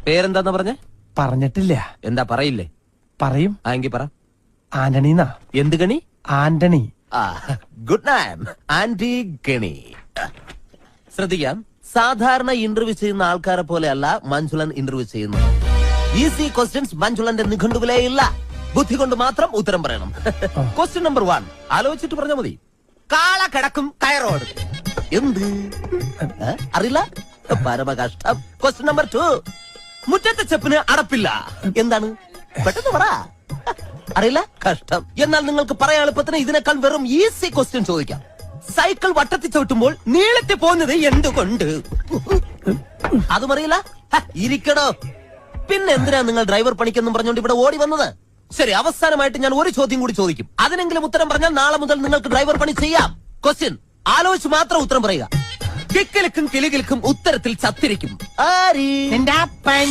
പേരെന്താന്ന് പറഞ്ഞേ? പറഞ്ഞിട്ടില്ല. എന്താ പറയില്ലേ? പറയും. എങ്കിൽ പറ. ആന്റണിന്നാ. എന്ത് ഗണി? ആന്റണി. Good name. ആന്റി ഗണി. ശ്രദ്ധിക്കാം, സാധാരണ ഇന്റർവ്യൂ ചെയ്യുന്ന ആൾക്കാരെ പോലെയല്ല മഞ്ജുളൻ ഇന്റർവ്യൂ ചെയ്യുന്നത്. ഈസി ക്വസ്റ്റ്യൻസ് മഞ്ജുളന്റെ നിഘണ്ടുവിലേ ഇല്ല. ബുദ്ധി കൊണ്ട് മാത്രം ഉത്തരം പറയണം. ക്വസ്റ്റ്യൻ നമ്പർ 1 ആലോചിച്ചിട്ട് പറഞ്ഞാൽ മതി. കാള കിടക്കും കയറോട്. എന്ത് അറിയില്ല? പരമകഷ്ടം. ക്വസ്റ്റ്യൻ നമ്പർ 2 മുറ്റത്തെ ചെപ്പിന് അടപ്പില്ല. എന്താണ്? പെട്ടെന്ന് പറ. അറിയില്ല? കഷ്ടം. എന്നാൽ നിങ്ങൾക്ക് പറയാൻ എളുപ്പത്തിന് ഇതിനേക്കാൾ വെറും ഈസി ക്വസ്റ്റ്യൻ ചോദിക്കാം. സൈക്കിൾ വട്ടത്തിൽ ചവിട്ടുമ്പോൾ നീളത്തിൽ പോകുന്നത് എന്തുകൊണ്ട്? അതും അറിയില്ല? ഇരിക്കടോ. പിന്നെ എന്തിനാ നിങ്ങൾ ഡ്രൈവർ പണിക്കെന്നും പറഞ്ഞുകൊണ്ട് ഇവിടെ ഓടി വന്നത്? ശരി, അവസാനമായിട്ട് ഞാൻ ഒരു ചോദ്യം കൂടി ചോദിക്കും. അതിനെങ്കിലും ഉത്തരം പറഞ്ഞാൽ നാളെ മുതൽ നിങ്ങൾക്ക് ഡ്രൈവർ പണി ചെയ്യാം. ക്വസ്റ്റ്യൻ ആലോചിച്ച് മാത്രം ഉത്തരം പറയുക. കിക്കിലിക്കും കിളികിൽക്കും ഉത്തരത്തിൽ ചത്തിരിക്കും. ആരി? എന്റെ അപ്പൻ.